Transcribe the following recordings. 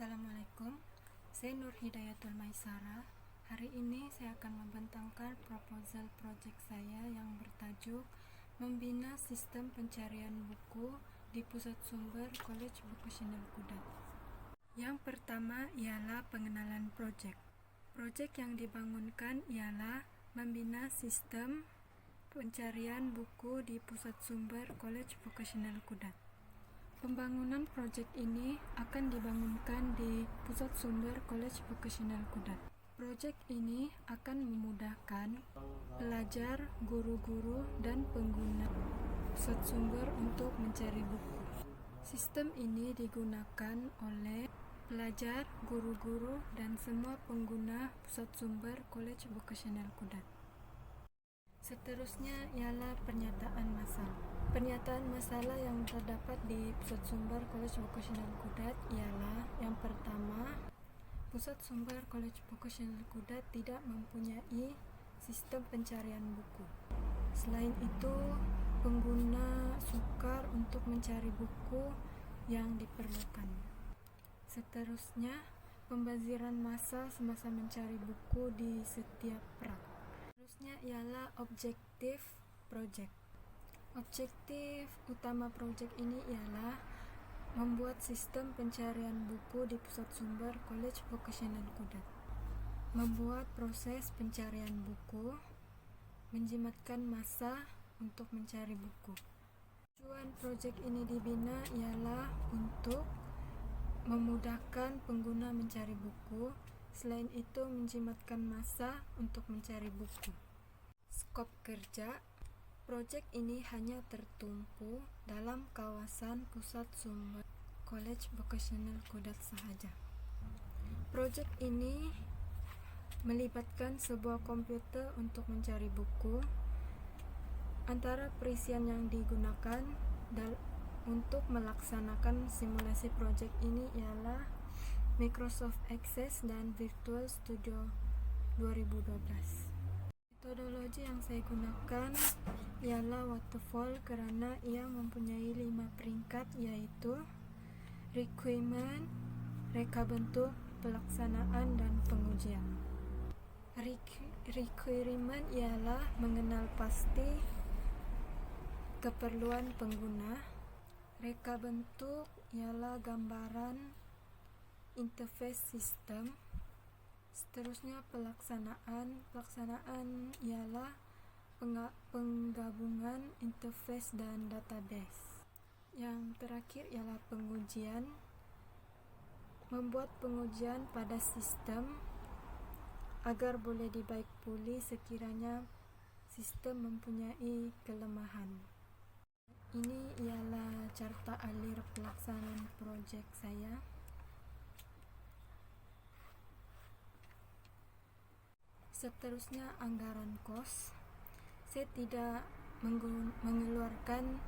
Assalamualaikum, saya Nur Hidayatul Maisara. Hari ini saya akan membentangkan proposal project saya yang bertajuk Membina Sistem Pencarian Buku di Pusat Sumber College Vocational Kudat. Yang pertama ialah pengenalan project. Project yang dibangunkan ialah membina sistem pencarian buku di Pusat Sumber College Vocational Kudat. Pembangunan proyek ini akan dibangunkan di Pusat Sumber College Vocational Kudat. Proyek ini akan memudahkan pelajar, guru-guru, dan pengguna pusat sumber untuk mencari buku. Sistem ini digunakan oleh pelajar, guru-guru, dan semua pengguna pusat sumber College Vocational Kudat. Seterusnya ialah pernyataan masalah. Pernyataan masalah yang terdapat di Pusat Sumber College Vocational Kudat ialah yang pertama, Pusat Sumber College Vocational Kudat tidak mempunyai sistem pencarian buku. Selain itu, pengguna sukar untuk mencari buku yang diperlukan. Seterusnya, pembaziran massa semasa mencari buku di setiap rak. Seterusnya ialah objektif project. Objektif utama project ini ialah membuat sistem pencarian buku di Pusat Sumber College Vocational Kudat. Membuat proses pencarian buku, menjimatkan massa untuk mencari buku. Tujuan project ini dibina ialah untuk memudahkan pengguna mencari buku, selain itu menjimatkan massa untuk mencari buku. Skop kerja project ini hanya tertumpu dalam kawasan Pusat Sumber College Vocational Kudat sahaja. Project ini melibatkan sebuah komputer untuk mencari buku. Antara perisian yang digunakan untuk melaksanakan simulasi project ini ialah Microsoft Access dan Visual Studio 2012. Metodologi yang saya gunakan ialah waterfall kerana ia mempunyai 5 peringkat, iaitu requirement, reka bentuk, pelaksanaan, dan pengujian. Requirement ialah mengenal pasti keperluan pengguna. Reka bentuk ialah gambaran interface sistem. Seterusnya pelaksanaan ialah penggabungan interface dan database. Yang terakhir ialah pengujian, membuat pengujian pada sistem agar boleh dibaik pulih sekiranya sistem mempunyai kelemahan. Ini ialah carta alir pelaksanaan projek saya. Seterusnya anggaran kos. Saya tidak mengeluarkan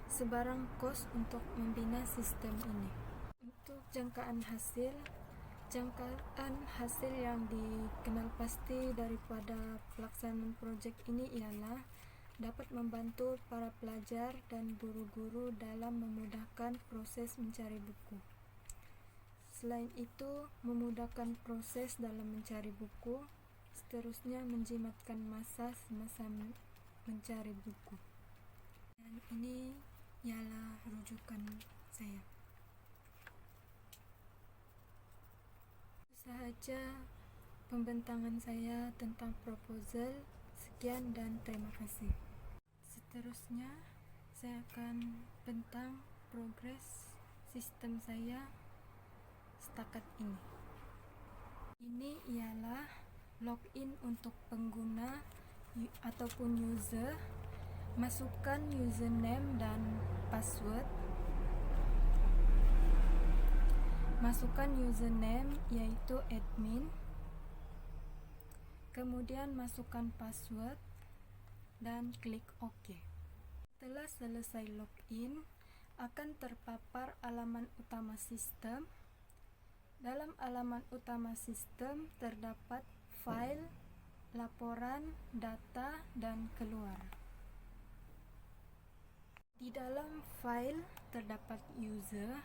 sebarang kos untuk membina sistem ini. Untuk jangkaan hasil yang dikenal pasti daripada pelaksanaan projek ini ialah dapat membantu para pelajar dan guru-guru dalam memudahkan proses mencari buku. Selain itu, memudahkan proses dalam mencari buku. Seterusnya, menjimatkan massa semasa mencari buku. Dan ini ialah rujukan saya. Itu sahaja pembentangan saya tentang proposal. Sekian dan terima kasih. Seterusnya, saya akan bentang progres sistem saya setakat ini. Ini ialah login untuk pengguna ataupun user. Masukkan username dan password. Masukkan username iaitu admin. Kemudian masukkan password dan klik OK. Setelah selesai login, akan terpapar alaman utama sistem. Dalam alaman utama sistem terdapat file, laporan, data, dan keluar. Di dalam file terdapat user.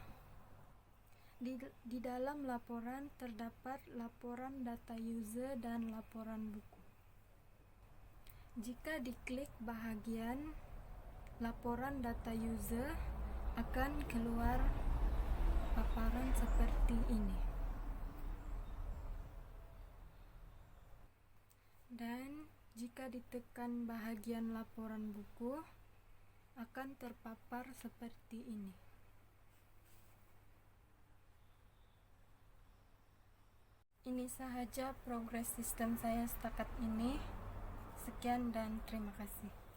Di dalam laporan terdapat laporan data user dan laporan buku. Jika diklik bahagian laporan data user, akan keluar paparan seperti ini. Dan jika ditekan bahagian laporan buku, akan terpapar seperti ini. Ini sahaja progres sistem saya setakat ini. Sekian dan terima kasih.